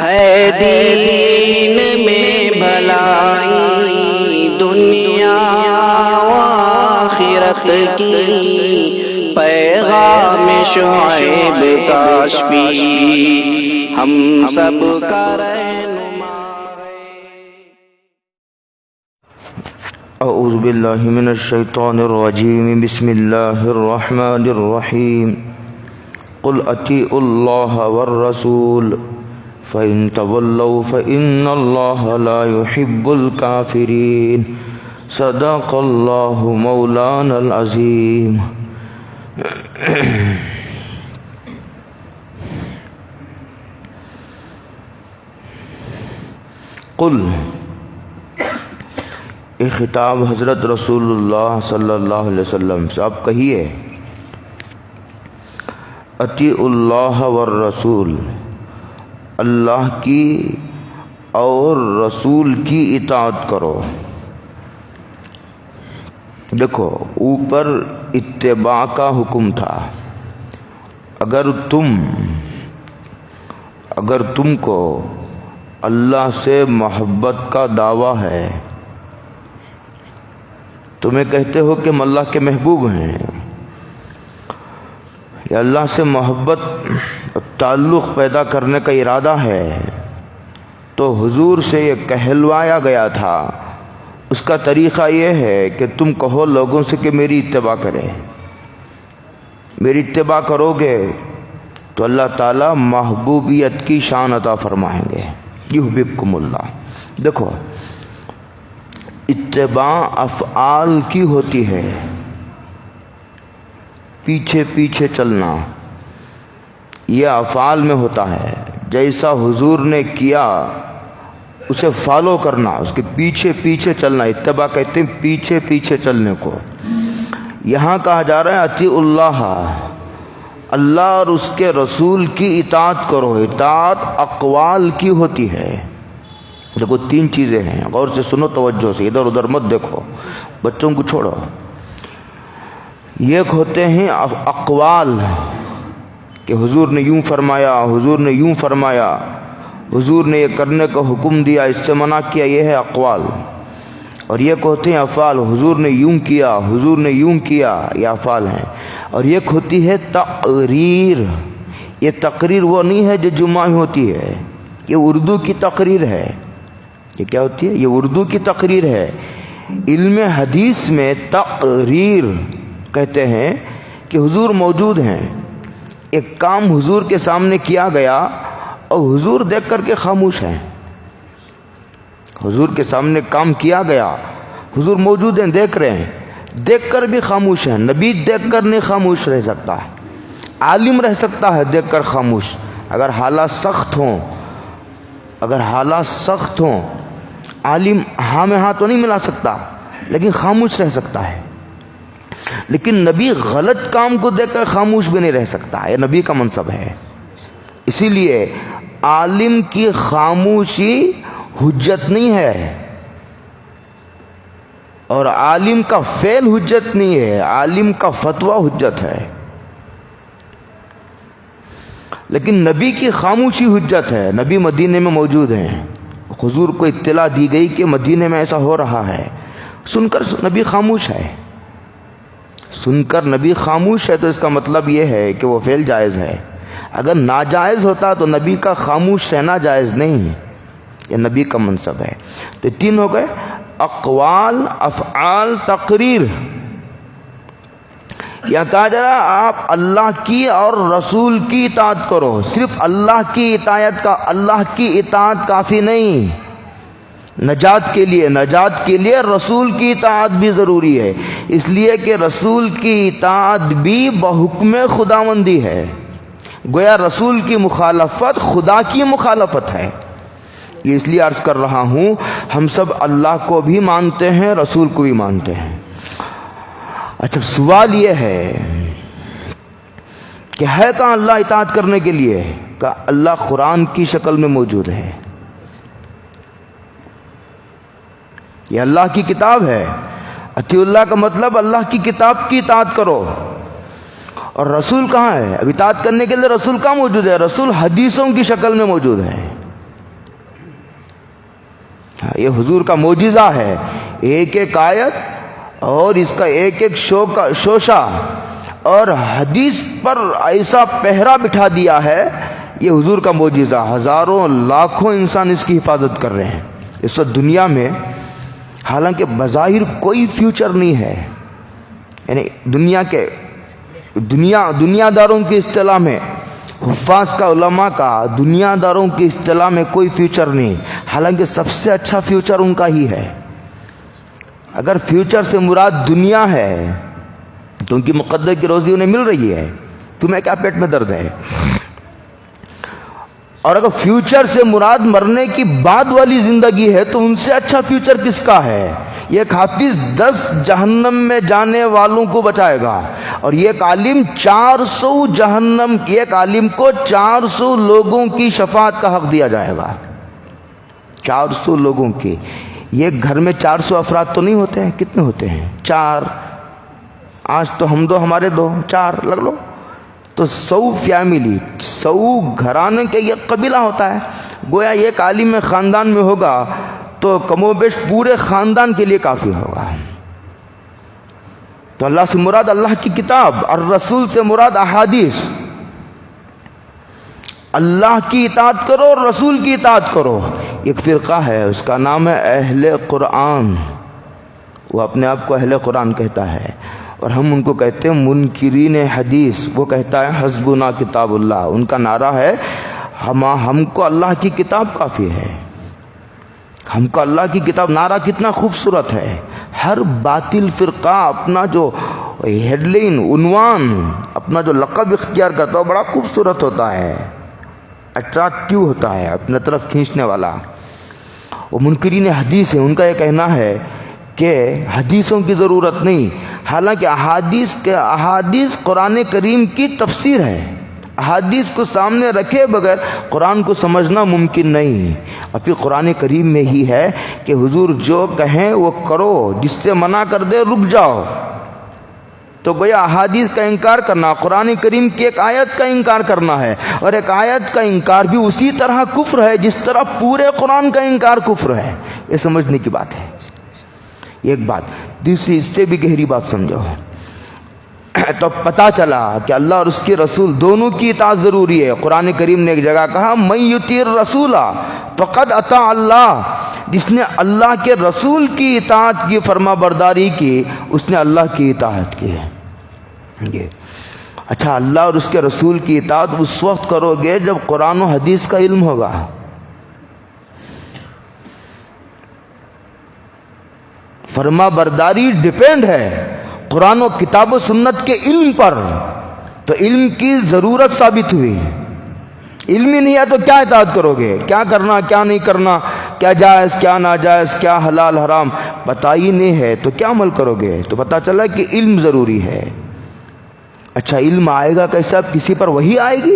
ہے دین میں بھلائی دنیا و آخرت کی، پیغام شعیب کاشفی ہم سب کا رہنما ہے۔ اعوذ باللہ من الشیطان الرجیم، بسم اللہ الرحمن الرحیم۔ قل اطیعوا اللہ والرسول فإن تولوا فإن الله لا يحب الكافرين۔ صدق اللہ مولانا العظیم۔ قل، ایک خطاب حضرت رسول اللہ صلی اللہ علیہ وسلم سے، آپ کہیے اطیعوا اللہ والرسول، اللہ کی اور رسول کی اطاعت کرو۔ دیکھو، اوپر اتباع کا حکم تھا۔ اگر تم کو اللہ سے محبت کا دعویٰ ہے، تمہیں کہتے ہو کہ ہم اللہ کے محبوب ہیں، یا اللہ سے محبت تعلق پیدا کرنے کا ارادہ ہے، تو حضور سے یہ کہلوایا گیا تھا۔ اس کا طریقہ یہ ہے کہ تم کہو لوگوں سے کہ میری اتباع کرے۔ میری اتباع کرو گے تو اللہ تعالیٰ محبوبیت کی شان عطا فرمائیں گے، یحببکم اللہ۔ دیکھو، اتباع افعال کی ہوتی ہے، پیچھے پیچھے چلنا یہ افعال میں ہوتا ہے۔ جیسا حضور نے کیا اسے فالو کرنا، اس کے پیچھے پیچھے چلنا، اتباع کہتے ہیں پیچھے پیچھے چلنے کو۔ یہاں کہا جا رہا ہے اطیعوا اللہ، اللہ اور اس کے رسول کی اطاعت کرو۔ اطاعت اقوال کی ہوتی ہے۔ دیکھو، تین چیزیں ہیں، غور سے سنو، توجہ سے، ادھر ادھر مت دیکھو، بچوں کو چھوڑو۔ یہ ہوتے ہیں اقوال کہ حضور نے یوں فرمایا، حضور نے یوں فرمایا، حضور نے یہ کرنے کا حکم دیا، اس سے منع کیا، یہ ہے اقوال۔ اور یہ ہوتے ہیں افعال، حضور نے یوں کیا، حضور نے یوں کیا، یہ افعال ہیں۔ اور یہ ہوتی ہے تقریر۔ یہ تقریر وہ نہیں ہے جو جمعہ میں ہوتی ہے، یہ اردو کی تقریر ہے۔ یہ کیا ہوتی ہے؟ یہ اردو کی تقریر ہے۔ علم حدیث میں تقریر کہتے ہیں کہ حضور موجود ہیں، ایک کام حضور کے سامنے کیا گیا اور حضور دیکھ کر کے خاموش ہیں۔ حضور کے سامنے کام کیا گیا، حضور موجود ہیں، دیکھ رہے ہیں، دیکھ کر بھی خاموش ہیں۔ نبی دیکھ کر نہیں خاموش رہ سکتا ہے، عالم رہ سکتا ہے دیکھ کر خاموش۔ اگر حالات سخت ہوں، عالم ہاں میں ہاں تو نہیں ملا سکتا، لیکن خاموش رہ سکتا ہے۔ لیکن نبی غلط کام کو دیکھ کر خاموش بھی نہیں رہ سکتا، یہ نبی کا منصب ہے۔ اسی لیے عالم کی خاموشی حجت نہیں ہے، اور عالم کا فعل حجت نہیں ہے، عالم کا فتویٰ حجت ہے۔ لیکن نبی کی خاموشی حجت ہے۔ نبی مدینے میں موجود ہیں، حضور کو اطلاع دی گئی کہ مدینے میں ایسا ہو رہا ہے، سن کر نبی خاموش ہے۔ سن کر نبی خاموش ہے تو اس کا مطلب یہ ہے کہ وہ فعل جائز ہے۔ اگر ناجائز ہوتا تو نبی کا خاموش رہنا جائز نہیں ہے، یہ نبی کا منصب ہے۔ تو یہ تین ہو گئے، اقوال، افعال، تقریر۔ یہاں کہا جا رہا ہے آپ اللہ کی اور رسول کی اطاعت کرو۔ صرف اللہ کی اطاعت کافی نہیں، نجات کے لیے رسول کی اطاعت بھی ضروری ہے، اس لیے کہ رسول کی اطاعت بھی بحکم خداوندی ہے۔ گویا رسول کی مخالفت خدا کی مخالفت ہے۔ یہ اس لیے عرض کر رہا ہوں، ہم سب اللہ کو بھی مانتے ہیں، رسول کو بھی مانتے ہیں۔ اچھا، سوال یہ ہے کہ ہے کہاں اللہ اطاعت کرنے کے لیے؟ کہ اللہ قرآن کی شکل میں موجود ہے، یہ اللہ کی کتاب ہے۔ اطیع اللہ کا مطلب اللہ کی کتاب کی اطاعت کرو۔ اور رسول کہاں ہے؟ اب اطاعت کرنے کے لیے رسول کہاں موجود ہے؟ رسول حدیثوں کی شکل میں موجود ہے۔ یہ حضور کا معجزہ ہے، ایک ایک آیت اور اس کا ایک ایک شوشہ اور حدیث پر ایسا پہرا بٹھا دیا ہے، یہ حضور کا معجزہ. ہزاروں لاکھوں انسان اس کی حفاظت کر رہے ہیں اس وقت دنیا میں، حالانکہ بظاہر کوئی فیوچر نہیں ہے. یعنی دنیا داروں کی اصطلاح میں، حفاظ کا، علماء کا، دنیا داروں کی اصطلاح میں کوئی فیوچر نہیں، حالانکہ سب سے اچھا فیوچر ان کا ہی ہے. اگر فیوچر سے مراد دنیا ہے تو ان کی مقدر کی روزی انہیں مل رہی ہے، تمہیں کیا پیٹ میں درد ہے؟ اور اگر فیوچر سے مراد مرنے کی بعد والی زندگی ہے تو ان سے اچھا فیوچر کس کا ہے؟ یہ ایک حافظ 10 جہنم میں جانے والوں کو بچائے گا، اور یہ ایک عالم 400 جہنم، ایک عالم کو 400 لوگوں کی شفاعت کا حق دیا جائے گا. 400 لوگوں کی. یہ گھر میں 400 افراد تو نہیں ہوتے ہیں، کتنے ہوتے ہیں؟ 4. آج تو ہم دو، ہمارے دو، 4 لگ لو تو 100 فیملی، 100 گھرانے کے یہ قبیلہ ہوتا ہے. گویا ایک عالم خاندان میں ہوگا تو کم و بیش پورے خاندان کے لیے کافی ہوگا. تو اللہ سے مراد اللہ کی کتاب، اور رسول سے مراد احادیث. اللہ کی اطاعت کرو اور رسول کی اطاعت کرو. ایک فرقہ ہے، اس کا نام ہے اہل قرآن. وہ اپنے آپ کو اہل قرآن کہتا ہے، اور ہم ان کو کہتے ہیں منکرین حدیث. وہ کہتا ہے حسبنا کتاب اللہ. ان کا نعرہ ہے ہم کو اللہ کی کتاب کافی ہے، ہم کو اللہ کی کتاب. نعرہ کتنا خوبصورت ہے. ہر باطل فرقہ اپنا جو ہیڈ لائن، عنوان، اپنا جو لقب اختیار کرتا ہے بڑا خوبصورت ہوتا ہے، اٹریکٹیو ہوتا ہے، اپنے طرف کھینچنے والا. وہ منکرین حدیث ہیں. ان کا یہ کہنا ہے کہ حدیثوں کی ضرورت نہیں، حالانکہ احادیث قرآن کریم کی تفسیر ہے. احادیث کو سامنے رکھے بغیر قرآن کو سمجھنا ممکن نہیں. اور پھر قرآن کریم میں ہی ہے کہ حضور جو کہیں وہ کرو، جس سے منع کر دے رک جاؤ. تو گویا احادیث کا انکار کرنا، قرآن کریم کی ایک آیت کا انکار کرنا ہے، اور ایک آیت کا انکار بھی اسی طرح کفر ہے جس طرح پورے قرآن کا انکار کفر ہے. یہ سمجھنے کی بات ہے. ایک بات. دوسری، اس سے بھی گہری بات سمجھو. تو پتہ چلا کہ اللہ اور اس کے رسول دونوں کی اطاعت ضروری ہے. قرآن کریم نے ایک جگہ کہا من یطیع الرسول فقد اطاع اللہ. جس نے اللہ کے رسول کی اطاعت کی، فرما برداری کی، اس نے اللہ کی اطاعت کی ہے. اچھا، اللہ اور اس کے رسول کی اطاعت اس وقت کرو گے جب قرآن و حدیث کا علم ہوگا. فرما برداری ڈیپینڈ ہے قرآن و کتاب و سنت کے علم پر. تو علم کی ضرورت ثابت ہوئی. علم ہی نہیں ہے تو کیا اطاعت کرو گے؟ کیا کرنا، کیا نہیں کرنا، کیا جائز، کیا ناجائز، کیا حلال حرام پتہ ہی نہیں ہے تو کیا عمل کرو گے؟ تو پتہ چلا کہ علم ضروری ہے. اچھا، علم آئے گا کیسے؟ اب کسی پر وہی آئے گی؟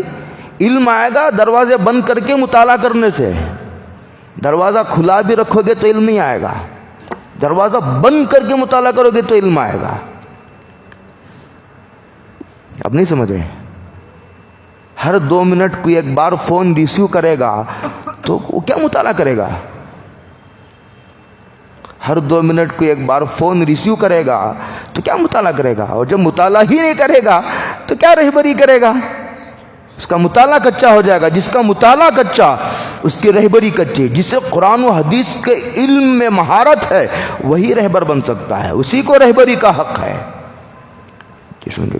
علم آئے گا دروازے بند کر کے مطالعہ کرنے سے. دروازہ کھلا بھی رکھو گے تو علم نہیں آئے گا، دروازہ بند کر کے مطالعہ کرو گے تو علم آئے گا. اب نہیں سمجھ رہے؟ ہر 2 منٹ کوئی ایک بار فون ریسیو کرے گا تو وہ کیا مطالعہ کرے گا؟ ہر 2 منٹ کوئی ایک بار فون ریسیو کرے گا تو کیا مطالعہ کرے گا؟ اور جب مطالعہ ہی نہیں کرے گا تو کیا رہبری کرے گا؟ اس کا مطالعہ کچا ہو جائے گا. جس کا مطالعہ کچا اس کی رہبری کچی. جسے قرآن و حدیث کے علم میں مہارت ہے وہی رہبر بن سکتا ہے، اسی کو رہبری کا حق ہے.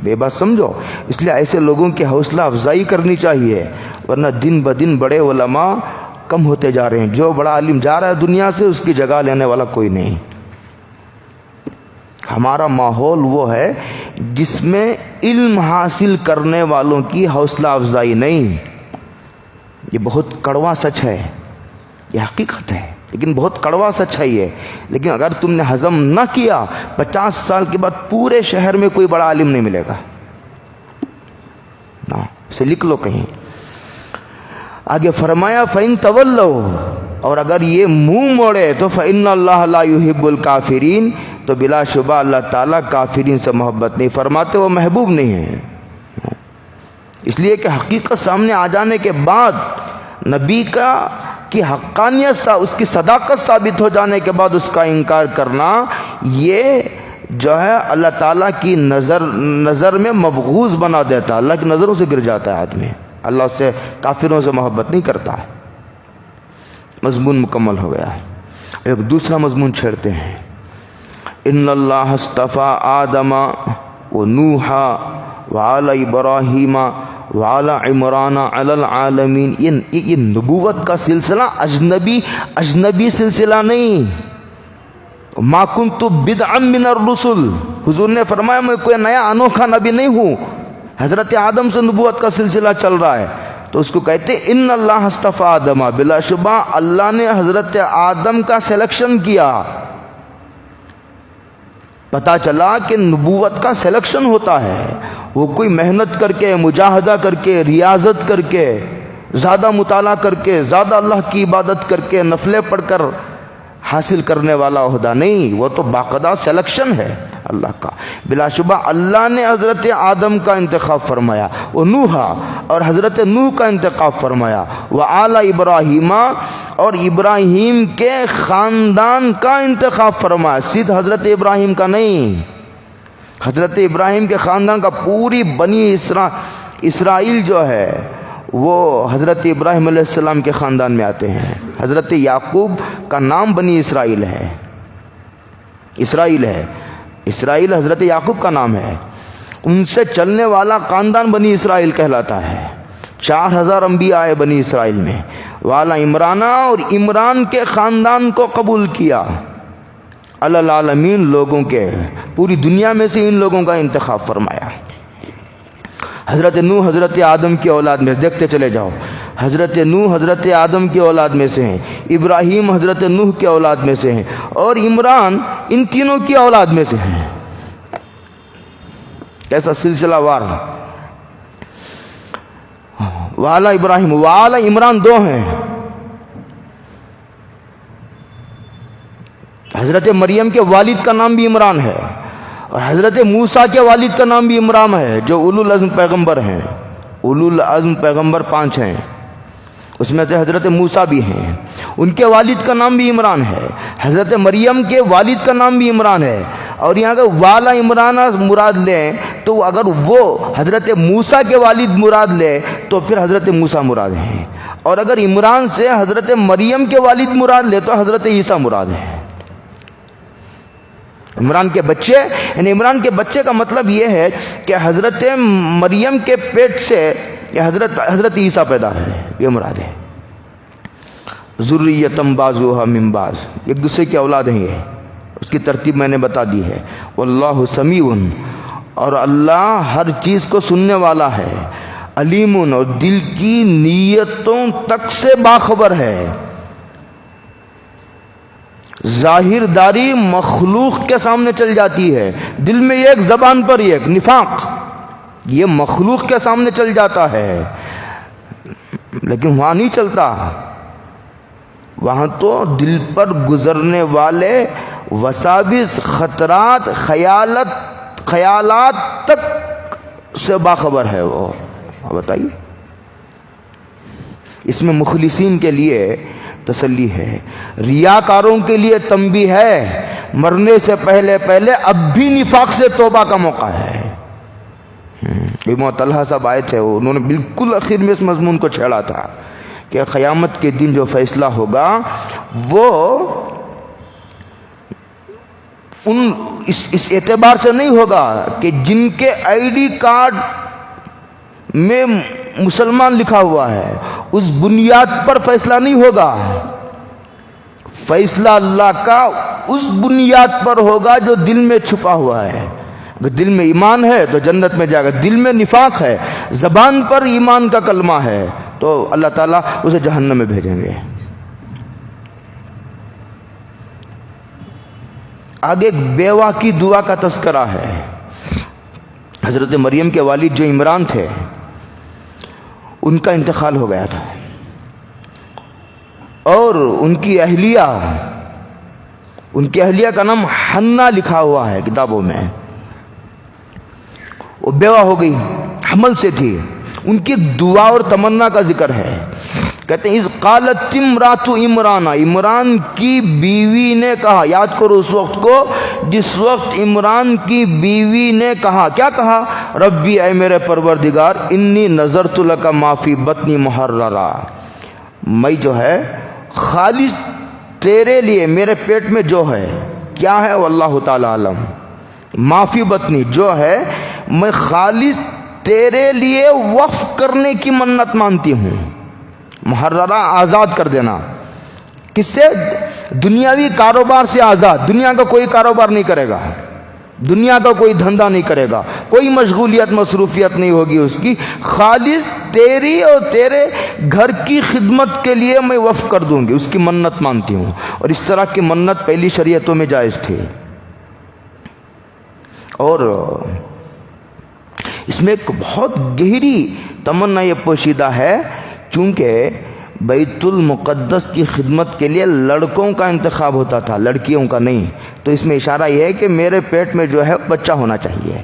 بے بات سمجھو. اس لیے ایسے لوگوں کی حوصلہ افزائی کرنی چاہیے، ورنہ دن بدن بڑے علماء کم ہوتے جا رہے ہیں. جو بڑا عالم جا رہا ہے دنیا سے، اس کی جگہ لینے والا کوئی نہیں. ہمارا ماحول وہ ہے جس میں علم حاصل کرنے والوں کی حوصلہ افزائی نہیں. یہ بہت کڑوا سچ ہے، یہ حقیقت ہے، لیکن بہت کڑوا سچ ہے یہ. لیکن اگر تم نے ہضم نہ کیا، 50 سال کے بعد پورے شہر میں کوئی بڑا عالم نہیں ملے گا. اسے لکھ لو کہیں. آگے فرمایا فَإِن تَوَلَّوْا، اور اگر یہ منہ موڑے تو فَإِنَّ اللَّهَ لَا يُحِبُّ الْكَافِرِينَ، تو بلا شبہ اللہ تعالیٰ کافرین سے محبت نہیں فرماتے، وہ محبوب نہیں ہیں. اس لیے کہ حقیقت سامنے آ جانے کے بعد نبی کی حقانیت اس کی صداقت ثابت ہو جانے کے بعد اس کا انکار کرنا، یہ جو ہے اللہ تعالیٰ کی نظر میں مبغوض بنا دیتا ہے، اللہ کی نظروں سے گر جاتا ہے آدمی، اللہ سے کافروں سے محبت نہیں کرتا ہے۔ مضمون مکمل ہو گیا ہے۔ ایک دوسرا مضمون چھیڑتے ہیں، ان اللہ اصطفیٰ آدم و نوح وآل ابراہیم وآل عمران علی العالمین۔ یہ نبوت کا سلسلہ اجنبی سلسلہ نہیں، ما کنت بدعا من الرسل، حضور نے فرمایا میں کوئی نیا انوکھا نبی نہیں ہوں، حضرت آدم سے نبوت کا سلسلہ چل رہا ہے، تو اس کو کہتے ہیں ان اللہ اصطفیٰ آدم، بلا شبہ اللہ نے حضرت آدم کا سلیکشن کیا۔ پتا چلا کہ نبوت کا سلیکشن ہوتا ہے، وہ کوئی محنت کر کے، مجاہدہ کر کے، ریاضت کر کے، زیادہ مطالعہ کر کے، زیادہ اللہ کی عبادت کر کے، نفلیں پڑھ کر حاصل کرنے والا عہدہ نہیں، وہ تو باقاعدہ سلیکشن ہے اللہ کا۔ بلا شبہ اللہ نے حضرت آدم کا انتخاب فرمایا، وہ نوح اور حضرت نوح کا انتخاب فرمایا، وہ اعلیٰ ابراہیم اور ابراہیم کے خاندان کا انتخاب فرمایا، صرف حضرت ابراہیم کا نہیں، حضرت ابراہیم کے خاندان کا، پوری بنی اسرائیل جو ہے وہ حضرت ابراہیم علیہ السلام کے خاندان میں آتے ہیں۔ حضرت یعقوب کا نام بنی اسرائیل ہے، اسرائیل حضرت یعقوب کا نام ہے، ان سے چلنے والا خاندان بنی اسرائیل کہلاتا ہے۔ 4000 انبیاء آئے بنی اسرائیل میں، والا عمران اور عمران کے خاندان کو قبول کیا، علی العالمین لوگوں کے، پوری دنیا میں سے ان لوگوں کا انتخاب فرمایا۔ حضرت نوح حضرت آدم کی اولاد میں، دیکھتے چلے جاؤ، حضرت نوح حضرت آدم کی اولاد میں سے ہیں، ابراہیم حضرت نوح کی اولاد میں سے ہیں، اور عمران ان تینوں کی اولاد میں سے ہیں۔ کیسا سلسلہ وار! والا ابراہیم والا عمران دو ہیں، حضرت مریم کے والد کا نام بھی عمران ہے، اور حضرت موسیٰ کے والد کا نام بھی عمران ہے، جو اولو العزم پیغمبر ہیں، اولو العزم پیغمبر 5 ہیں، اس میں سے حضرت موسیٰ بھی ہیں، ان کے والد کا نام بھی عمران ہے، حضرت مریم کے والد کا نام بھی عمران ہے۔ اور یہاں اگر والا عمران مراد لیں تو اگر وہ حضرت موسیٰ کے والد مراد لے تو پھر حضرت موسیٰ مراد ہیں، اور اگر عمران سے حضرت مریم کے والد مراد لے تو حضرت عیسیٰ مراد ہے۔ عمران کے بچے، یعنی عمران کے بچے کا مطلب یہ ہے کہ حضرت مریم کے پیٹ سے حضرت عیسیٰ پیدا ہے، یہ مراد ہے۔ ذریۃ بعضھا من بعض، ایک دوسرے کی اولاد ہیں، یہ اس کی ترتیب میں نے بتا دی ہے۔ واللہ سمیع، اور اللہ ہر چیز کو سننے والا ہے، علیم، اور دل کی نیتوں تک سے باخبر ہے۔ ظاہر داری مخلوق کے سامنے چل جاتی ہے، دل میں ایک، زبان پر ایک، نفاق یہ مخلوق کے سامنے چل جاتا ہے، لیکن وہاں نہیں چلتا، وہاں تو دل پر گزرنے والے وساوس، خطرات، خیالات تک سے باخبر ہے وہ۔ بتائیے، اس میں مخلصین کے لیے تسلی ہے، ریاکاروں کے لیے تنبیہ ہے، مرنے سے پہلے اب بھی نفاق سے توبہ کا موقع ہے۔ امام طلحہ صاحب آئے تھے، انہوں نے بالکل آخر میں اس مضمون کو چھیڑا تھا کہ قیامت کے دن جو فیصلہ ہوگا وہ اس اعتبار سے نہیں ہوگا کہ جن کے آئی ڈی کارڈ میں مسلمان لکھا ہوا ہے اس بنیاد پر فیصلہ نہیں ہوگا، فیصلہ اللہ کا اس بنیاد پر ہوگا جو دل میں چھپا ہوا ہے۔ اگر دل میں ایمان ہے تو جنت میں جائے گا، دل میں نفاق ہے، زبان پر ایمان کا کلمہ ہے تو اللہ تعالیٰ اسے جہنم میں بھیجیں گے۔ آگے ایک بیوہ کی دعا کا تذکرہ ہے۔ حضرت مریم کے والد جو عمران تھے ان کا انتقال ہو گیا تھا، اور ان کی اہلیہ کا نام حنا لکھا ہوا ہے کتابوں میں۔ وہ بیوہ ہو گئی، حمل سے تھی، ان کی دعا اور تمنا کا ذکر ہے، کہتے ہیں اذ قالت امرات عمران، عمران کی بیوی نے کہا، یاد کرو اس وقت کو جس وقت عمران کی بیوی نے کہا، کیا کہا؟ ربی، اے میرے پروردگار، انی نظرت لک ما فی بطنی محررا، میں جو ہے خالص تیرے لیے میرے پیٹ میں جو ہے کیا ہے واللہ تعالی عالم، ما فی بطنی جو ہے میں خالص تیرے لیے وقف کرنے کی منت مانتی ہوں۔ محررہ آزاد کر دینا، کس سے؟ دنیاوی کاروبار سے آزاد، دنیا کا کوئی کاروبار نہیں کرے گا، دنیا کا کوئی دھندا نہیں کرے گا، کوئی مشغولیت مصروفیت نہیں ہوگی اس کی، خالص تیری اور تیرے گھر کی خدمت کے لیے میں وقف کر دوں گی، اس کی منت مانتی ہوں۔ اور اس طرح کی منت پہلی شریعتوں میں جائز تھی، اور اس میں ایک بہت گہری تمنا یہ پوشیدہ ہے، چونکہ بیت المقدس کی خدمت کے لیے لڑکوں کا انتخاب ہوتا تھا، لڑکیوں کا نہیں، تو اس میں اشارہ یہ ہے کہ میرے پیٹ میں جو ہے بچہ ہونا چاہیے۔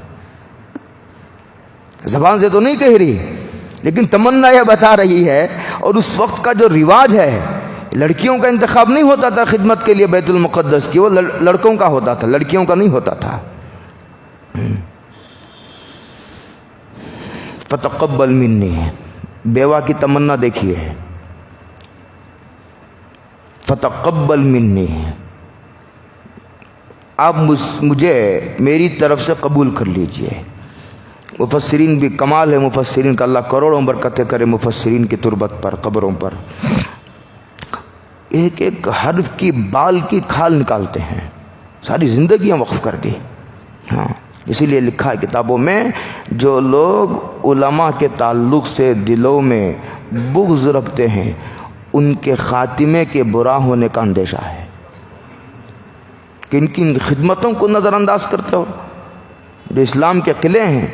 زبان سے تو نہیں کہہ رہی، لیکن تمنا یہ بتا رہی ہے۔ اور اس وقت کا جو رواج ہے، لڑکیوں کا انتخاب نہیں ہوتا تھا خدمت کے لیے بیت المقدس کی، وہ لڑکوں کا ہوتا تھا، لڑکیوں کا نہیں ہوتا تھا۔ فتقبل منی، بیوہ کی تمنا دیکھیے، فتقبل منی، آپ مجھے میری طرف سے قبول کر لیجئے۔ مفسرین بھی کمال ہے، مفسرین کا اللہ کروڑوں برکتیں کرے مفسرین کی تربت پر، قبروں پر، ایک ایک حرف کی بال کی کھال نکالتے ہیں، ساری زندگیاں وقف کر دی۔ ہاں، اسی لیے لکھا ہے کتابوں میں، جو لوگ علماء کے تعلق سے دلوں میں بغض رکھتے ہیں ان کے خاتمے کے برا ہونے کا اندیشہ ہے۔ کن کن خدمتوں کو نظر انداز کرتے ہو؟ جو اسلام کے قلعے ہیں،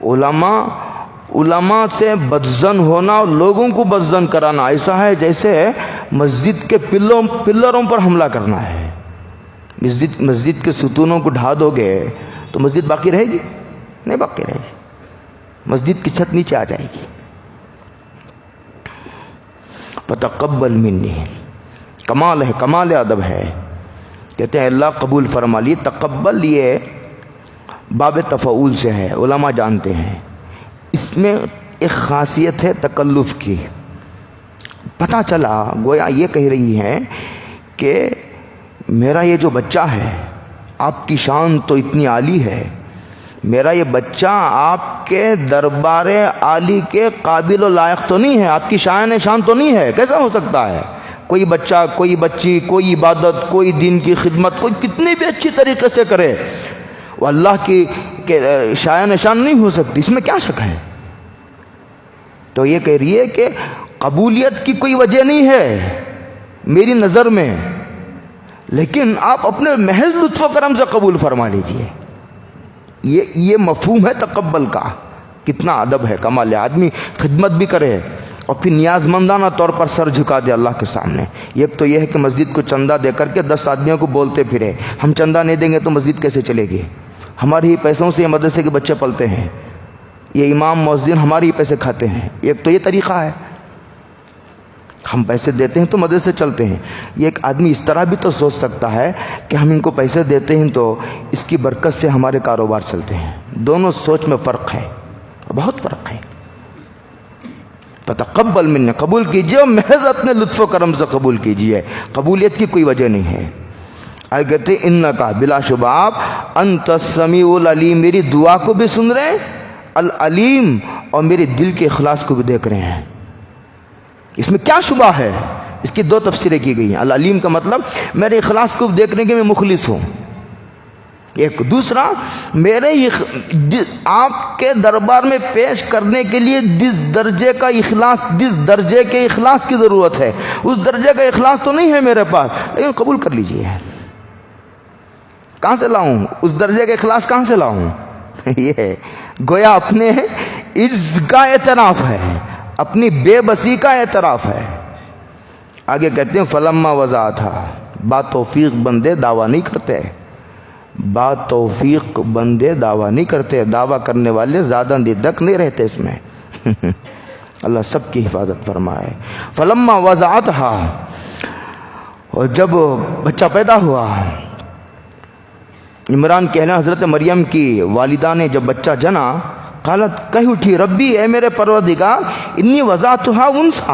علماء سے بدظن ہونا اور لوگوں کو بدظن کرانا ایسا ہے جیسے مسجد کے پلروں پر حملہ کرنا ہے۔ مسجد کے ستونوں کو ڈھا دو گے تو مسجد باقی رہے گی؟ نہیں باقی رہے گی، مسجد کی چھت نیچے آ جائے گی۔ فتقبل منی، کمال ہے، کمال ادب ہے، کہتے ہیں اللہ قبول فرما لیے۔ تقبل یہ باب تفعول سے ہے، علماء جانتے ہیں، اس میں ایک خاصیت ہے تکلف کی۔ پتہ چلا گویا یہ کہہ رہی ہے کہ میرا یہ جو بچہ ہے، آپ کی شان تو اتنی عالی ہے، میرا یہ بچہ آپ کے دربار عالی کے قابل و لائق تو نہیں ہے، آپ کی شان تو نہیں ہے، کیسا ہو سکتا ہے؟ کوئی بچہ، کوئی بچی، کوئی عبادت، کوئی دین کی خدمت، کوئی کتنی بھی اچھی طریقے سے کرے، وہ اللہ کی شان نہیں ہو سکتی، اس میں کیا شک ہے؟ تو یہ کہہ رہی ہے کہ قبولیت کی کوئی وجہ نہیں ہے میری نظر میں، لیکن آپ اپنے محض لطف و کرم سے قبول فرما لیجئے۔ یہ مفہوم ہے تقبل کا، کتنا ادب ہے، کمال ہے، آدمی خدمت بھی کرے اور پھر نیاز مندانہ طور پر سر جھکا دے اللہ کے سامنے۔ ایک تو یہ ہے کہ مسجد کو چندہ دے کر کے 10 آدمیوں کو بولتے پھرے، ہم چندہ نہیں دیں گے تو مسجد کیسے چلے گی؟ ہمارے ہی پیسوں سے یہ مدرسے کے بچے پلتے ہیں، یہ امام مؤذن ہمارے ہی پیسے کھاتے ہیں، ایک تو یہ طریقہ ہے، ہم پیسے دیتے ہیں تو مدرسے چلتے ہیں۔ یہ ایک آدمی اس طرح بھی تو سوچ سکتا ہے کہ ہم ان کو پیسے دیتے ہیں تو اس کی برکت سے ہمارے کاروبار چلتے ہیں۔ دونوں سوچ میں فرق ہے، بہت فرق ہے۔ فتقبل منی، قبول کیجئے اور محض اپنے لطف و کرم سے قبول کیجئے، قبولیت کی کوئی وجہ نہیں ہے۔ آگے کہتے ہیں انکا، بلا شبہ آپ، انت السمیع العلیم، میری دعا کو بھی سن رہے ہیں، العلیم، اور میرے دل کے اخلاص کو بھی دیکھ رہے ہیں۔ اس میں کیا شبہ ہے؟ اس کی 2 تفسیریں کی گئی ہیں۔ العلیم کا مطلب میرے اخلاص کو دیکھنے کے میں مخلص ہوں، ایک دوسرا میرے آپ کے دربار میں پیش کرنے کے لیے جس درجے کے اخلاص کی ضرورت ہے اس درجے کا اخلاص تو نہیں ہے میرے پاس، لیکن قبول کر لیجئے۔ کہاں سے لاؤں اس درجے کا اخلاص؟ کہاں سے لاؤں؟ یہ گویا اپنے عجز کا اعتراف ہے، اپنی بے بسی کا اعتراف ہے۔ آگے کہتے ہیں فلما وضع تھا، با توفیق بندے دعویٰ نہیں کرتے، با توفیق بندے دعویٰ نہیں کرتے، دعویٰ کرنے والے زیادہ دیدک نہیں رہتے اس میں۔ اللہ سب کی حفاظت فرمائے۔ فلما وضعتھا، اور جب بچہ پیدا ہوا، عمران کہنا حضرت مریم کی والدہ نے جب بچہ جنا، قالت کہہ اٹھی ربی اے میرے پروردگار انی وضعتھا انثی،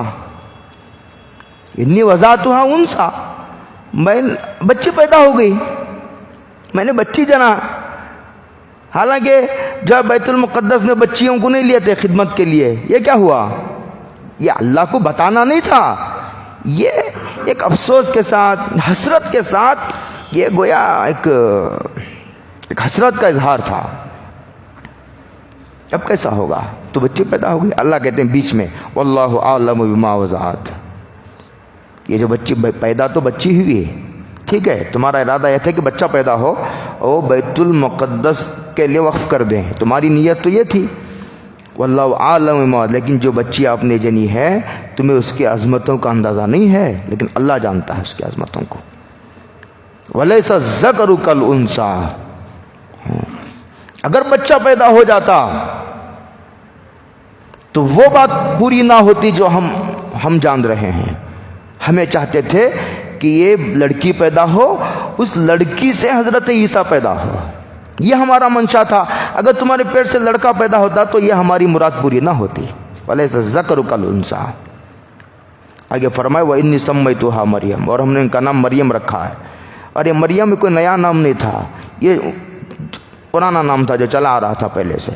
انی وضعتھا انثی، میں بچی پیدا ہو گئی، میں نے بچی جنا۔ حالانکہ جب بیت المقدس میں بچیوں کو نہیں لیے تھے خدمت کے لیے، یہ کیا ہوا؟ یہ اللہ کو بتانا نہیں تھا، یہ ایک افسوس کے ساتھ، حسرت کے ساتھ، یہ گویا ایک حسرت کا اظہار تھا۔ اب کیسا ہوگا؟ تو بچی پیدا ہو گئی۔ اللہ کہتے ہیں بیچ میں واللہ اعلم بما وضعت، یہ جو بچی پیدا تو بچی ہوئی ہے، ٹھیک ہے، تمہارا ارادہ یہ تھا کہ بچہ پیدا ہو اور بیت المقدس کے لیے وقف کر دیں، تمہاری نیت تو یہ تھی، واللہ عالم بما، لیکن جو بچی آپ نے جنی ہے تمہیں اس کی عظمتوں کا اندازہ نہیں ہے، لیکن اللہ جانتا ہے اس کی عظمتوں کو۔ وَلَيْسَ الذَّكَرُ كَالْأُنثَىٰ، اگر بچہ پیدا ہو جاتا تو وہ بات پوری نہ ہوتی جو ہم جان رہے ہیں۔ ہمیں چاہتے تھے کہ یہ لڑکی پیدا ہو، اس لڑکی سے حضرت عیسیٰ پیدا ہو، یہ ہمارا منشا تھا۔ اگر تمہارے پیٹ سے لڑکا پیدا ہوتا تو یہ ہماری مراد پوری نہ ہوتی۔ وَلَيْسَ الذَّكَرُ كَالْأُنثَىٰ، آگے فرمائے وَإِنِّي سَمَّيْتُهَا مریم، اور ہم نے ان کا نام مریم رکھا ہے۔ اور یہ مریم کوئی نیا نام نہیں تھا، یہ پرانا نام تھا جو چلا آ رہا تھا پہلے سے۔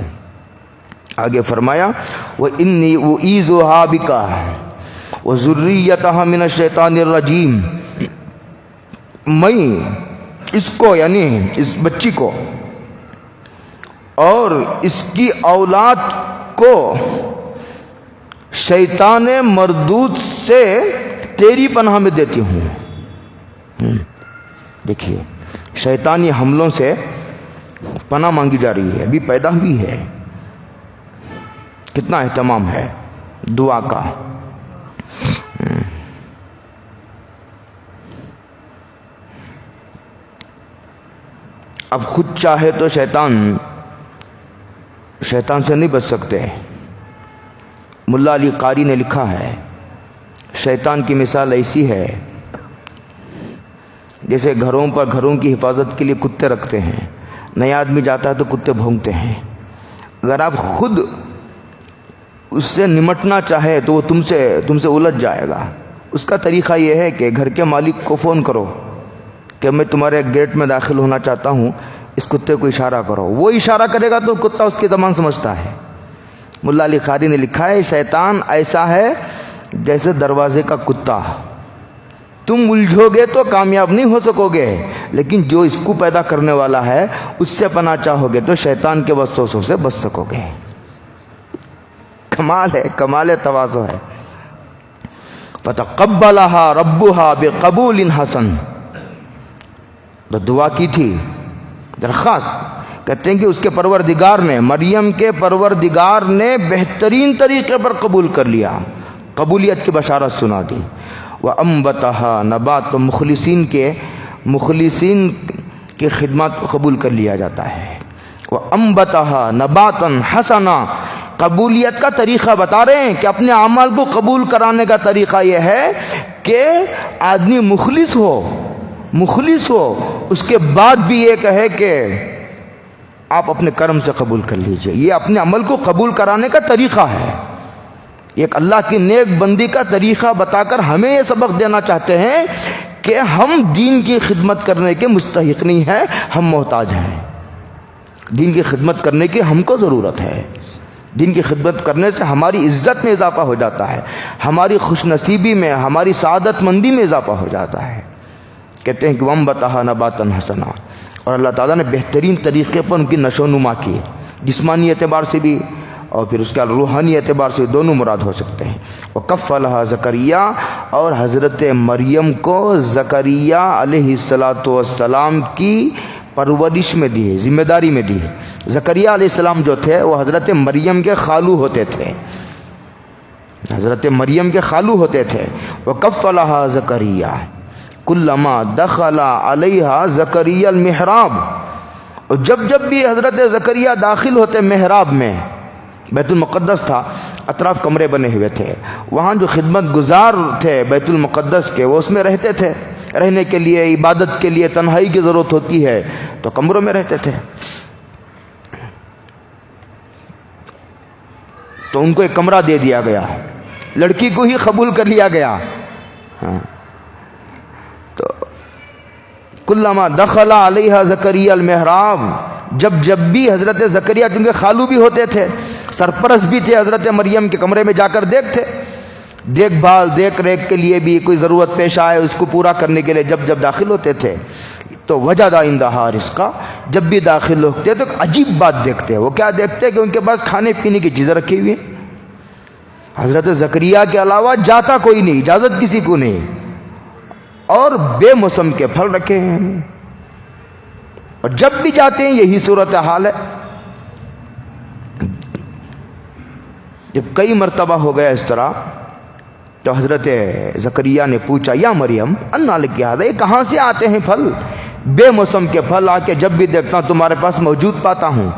آگے فرمایا وَإِنِّي أُعِيذُهَا بِكَ وَذُرِّيَّتَهَا مِنَ الشَّيْطَانِ الرَّجِيمِ، میں اس کو یعنی اس بچی کو اور اس کی اولاد کو شیطان مردود سے تیری پناہ میں دیتی ہوں۔ دیکھیے شیطانی حملوں سے پناہ مانگی جا رہی ہے، ابھی پیدا ہوئی ہے، کتنا اہتمام ہے دعا کا۔ اب خود چاہے تو شیطان سے نہیں بچ سکتے۔ ملا علی قاری نے لکھا ہے شیطان کی مثال ایسی ہے جیسے گھروں کی حفاظت کے لیے کتے رکھتے ہیں، نیا آدمی جاتا ہے تو کتے بھونکتے ہیں۔ اگر آپ خود اس سے نمٹنا چاہے تو وہ تم سے الجھ جائے گا۔ اس کا طریقہ یہ ہے کہ گھر کے مالک کو فون کرو کہ میں تمہارے گیٹ میں داخل ہونا چاہتا ہوں، اس کتے کو اشارہ کرو، وہ اشارہ کرے گا تو کتا اس کی زبان سمجھتا ہے۔ ملا علی قاری نے لکھا ہے شیطان ایسا ہے جیسے دروازے کا کتا، تم الجھو گے تو کامیاب نہیں ہو سکو گے، لیکن جو اس کو پیدا کرنے والا ہے اس سے پناہ چاہو گے تو شیطان کے وسوسوں سے بچ سکو گے۔ کمال ہے، کمال تواضع ہے۔ فتقبلها ربها بقبول حسن، تو دعا کی تھی، درخواست، کہتے ہیں کہ اس کے پروردگار نے، مریم کے پروردگار نے بہترین طریقے پر قبول کر لیا، قبولیت کی بشارت سنا دی۔ وَأَنبَتَهَا نبات، تو مخلصین کی خدمات قبول کر لیا جاتا ہے۔ وَأَنبَتَهَا نَبَاتًا حَسَنًا، قبولیت کا طریقہ بتا رہے ہیں کہ اپنے اعمال کو قبول کرانے کا طریقہ یہ ہے کہ آدمی مخلص ہو، اس کے بعد بھی یہ کہے کہ آپ اپنے کرم سے قبول کر لیجئے۔ یہ اپنے عمل کو قبول کرانے کا طریقہ ہے، ایک اللہ کی نیک بندی کا طریقہ بتا کر ہمیں یہ سبق دینا چاہتے ہیں کہ ہم دین کی خدمت کرنے کے مستحق نہیں ہیں، ہم محتاج ہیں۔ دین کی خدمت کرنے کی ہم کو ضرورت ہے، دین کی خدمت کرنے سے ہماری عزت میں اضافہ ہو جاتا ہے، ہماری خوش نصیبی میں، ہماری سعادت مندی میں اضافہ ہو جاتا ہے۔ کہتے ہیں کہ وَأَنبَتَهَا نَبَاتًا حَسَنًا، اور اللہ تعالیٰ نے بہترین طریقے پر ان کی نشو و نما کی، جسمانی اعتبار سے بھی اور پھر اس کے روحانی اعتبار سے دونوں مراد ہو سکتے ہیں۔ وَكَفَّلَهَا زکریا، اور حضرت مریم کو زکریا علیہ السلام کی پرورش میں دی ہے، ذمہ داری میں دی ہے۔ زکریا علیہ السلام جو تھے وہ حضرت مریم کے خالو ہوتے تھے، حضرت مریم کے خالو ہوتے تھے۔ وَكَفَّلَهَا زکریا کلما دخل علیہا زکریا المحراب، اور جب بھی حضرت زکریا داخل ہوتے محراب میں، بیت المقدس تھا، اطراف کمرے بنے ہوئے تھے، وہاں جو خدمت گزار تھے بیت المقدس کے وہ اس میں رہتے تھے، رہنے کے لیے، عبادت کے لیے تنہائی کی ضرورت ہوتی ہے تو کمروں میں رہتے تھے۔ تو ان کو ایک کمرہ دے دیا گیا، لڑکی کو ہی قبول کر لیا گیا۔ تو کلما دخل علیہا زکریا المحراب، جب بھی حضرت زکریا، کیونکہ خالو بھی ہوتے تھے، سرپرست بھی تھے حضرت مریم کے کمرے میں جا کر دیکھ بھال دیکھ ریکھ کے لیے بھی کوئی ضرورت پیش آئے اس کو پورا کرنے کے لیے جب داخل ہوتے تھے تو وجد عندہا رزقا، جب بھی داخل ہوتے تو ایک عجیب بات دیکھتے، وہ کیا دیکھتے کہ ان کے پاس کھانے پینے کی چیزیں رکھی ہوئی ہیں، حضرت زکریا کے علاوہ جاتا کوئی نہیں، اجازت کسی کو نہیں، اور بے موسم کے پھل رکھے ہیں، اور جب بھی جاتے ہیں یہی صورتحال ہے۔ جب کئی مرتبہ ہو گیا اس طرح تو حضرت زکریا نے پوچھا، یا مریم انا لکی ھذا، یہ کہاں سے آتے ہیں پھل؟ بے موسم کے پھل آ کے جب بھی دیکھتا ہوں تمہارے پاس موجود پاتا ہوں۔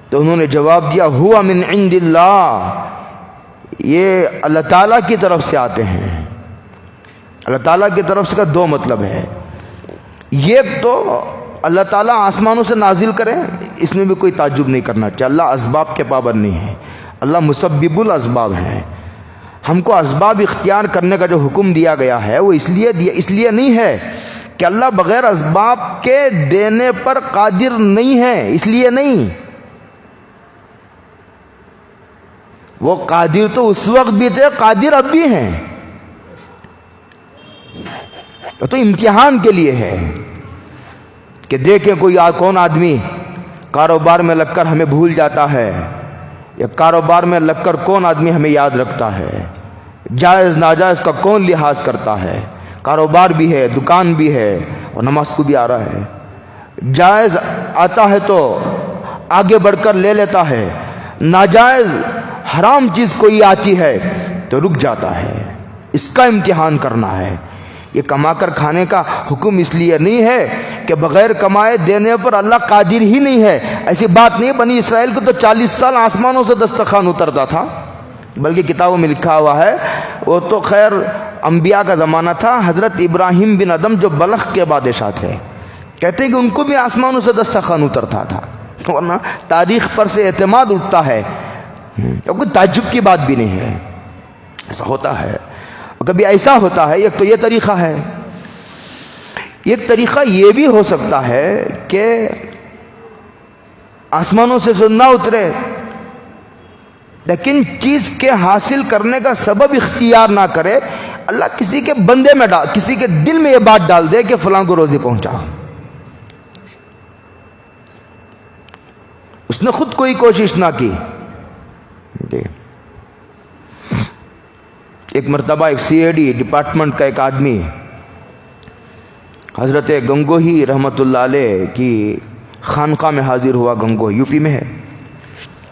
تو انہوں نے جواب دیا، ہوا من عند اللہ، یہ اللہ تعالیٰ کی طرف سے آتے ہیں۔ اللہ تعالیٰ کی طرف سے کا دو مطلب ہے، ایک تو اللہ تعالیٰ آسمانوں سے نازل کرے، اس میں بھی کوئی تعجب نہیں کرنا چاہیے، اللہ اسباب کے پابند نہیں ہے، اللہ مسبب الاسباب ہیں۔ ہم کو اسباب اختیار کرنے کا جو حکم دیا گیا ہے وہ اس لیے نہیں ہے کہ اللہ بغیر اسباب کے دینے پر قادر نہیں ہے، اس لیے نہیں، وہ قادر تو اس وقت بھی تھے، قادر اب بھی ہیں، تو امتحان کے لیے ہے کہ دیکھیں کون آدمی کاروبار میں لگ کر ہمیں بھول جاتا ہے، یا کاروبار میں لگ کر کون آدمی ہمیں یاد رکھتا ہے، جائز ناجائز کا کون لحاظ کرتا ہے، کاروبار بھی ہے، دکان بھی ہے، اور نماز کو بھی آ رہا ہے، جائز آتا ہے تو آگے بڑھ کر لے لیتا ہے، ناجائز حرام چیز کوئی آتی ہے تو رک جاتا ہے، اس کا امتحان کرنا ہے۔ یہ کما کر کھانے کا حکم اس لیے نہیں ہے کہ بغیر کمائے دینے پر اللہ قادر ہی نہیں ہے، ایسی بات نہیں۔ بنی اسرائیل کو تو 40 سال آسمانوں سے دسترخوان اترتا تھا، بلکہ کتابوں میں لکھا ہوا ہے، وہ تو خیر انبیاء کا زمانہ تھا، حضرت ابراہیم بن ادم جو بلخ کے بادشاہ تھے، کہتے ہیں کہ ان کو بھی آسمانوں سے دسترخوان اترتا تھا، ورنہ تاریخ پر سے اعتماد اٹھتا ہے، کوئی تعجب کی بات بھی نہیں ہے، ایسا ہوتا ہے۔ کبھی ایسا ہوتا ہے، ایک تو یہ طریقہ ہے، ایک طریقہ یہ بھی ہو سکتا ہے کہ آسمانوں سے نہ اترے لیکن چیز کے حاصل کرنے کا سبب اختیار نہ کرے، اللہ کسی کے بندے میں کسی کے دل میں یہ بات ڈال دے کہ فلاں کو روزی پہنچا، اس نے خود کوئی کوشش نہ کی۔ ایک مرتبہ ایک CID ڈپارٹمنٹ کا ایک آدمی حضرت گنگوہی رحمۃ اللہ علیہ کی خانقاہ میں حاضر ہوا، گنگوہی UP میں ہے۔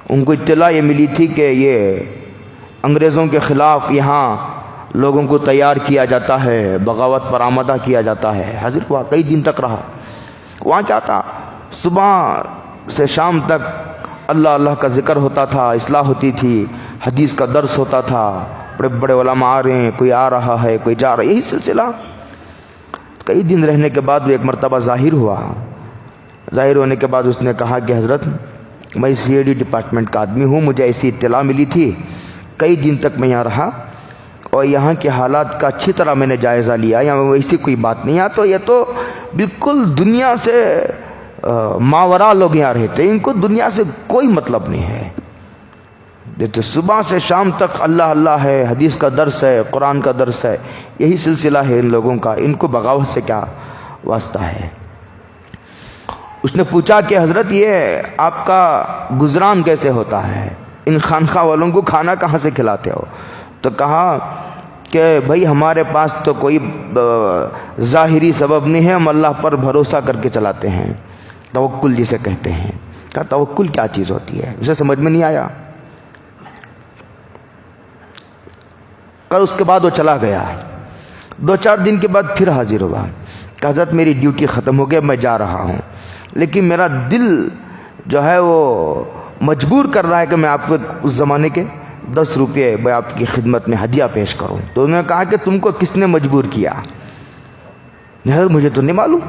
ان کو اطلاع یہ ملی تھی کہ یہ انگریزوں کے خلاف یہاں لوگوں کو تیار کیا جاتا ہے، بغاوت پر آمادہ کیا جاتا ہے۔ حاضر ہوا، کئی دن تک رہا وہاں، کیا تھا، صبح سے شام تک اللہ اللہ کا ذکر ہوتا تھا، اصلاح ہوتی تھی، حدیث کا درس ہوتا تھا، بڑے بڑے علماء آ رہے ہیں، کوئی آ رہا ہے، کوئی جا رہا ہے، یہی سلسلہ۔ کئی دن رہنے کے بعد وہ ایک مرتبہ ظاہر ہوا، ظاہر ہونے کے بعد اس نے کہا کہ حضرت میں CID ڈپارٹمنٹ کا آدمی ہوں، مجھے ایسی اطلاع ملی تھی، کئی دن تک میں یہاں رہا اور یہاں کے حالات کا اچھی طرح میں نے جائزہ لیا، یہاں ویسی کوئی بات نہیں ہے، تو یہ تو بالکل دنیا سے ماورا لوگ یہاں رہتے ہیں، ان کو دنیا سے کوئی مطلب نہیں ہے، دیکھتے صبح سے شام تک اللہ اللہ ہے، حدیث کا درس ہے، قرآن کا درس ہے، یہی سلسلہ ہے ان لوگوں کا، ان کو بغاوت سے کیا واسطہ ہے۔ اس نے پوچھا کہ حضرت یہ آپ کا گزران کیسے ہوتا ہے، ان خانقاہ والوں کو کھانا کہاں سے کھلاتے ہو؟ تو کہا کہ بھائی ہمارے پاس تو کوئی ظاہری سبب نہیں ہے، ہم اللہ پر بھروسہ کر کے چلاتے ہیں، توکل جسے کہتے ہیں۔ کہا توکل کیا چیز ہوتی ہے؟ اسے سمجھ میں نہیں آیا۔ کل اس کے بعد وہ چلا گیا، 2-4 دن کے بعد پھر حاضر ہوا، کہ حضرت میری ڈیوٹی ختم ہو گئی، میں جا رہا ہوں، لیکن میرا دل جو ہے وہ مجبور کر رہا ہے کہ میں آپ کو اس زمانے کے 10 روپے میں آپ کی خدمت میں ہدیہ پیش کروں. تو انہوں نے کہا کہ تم کو کس نے مجبور کیا؟ مجھے تو نہیں معلوم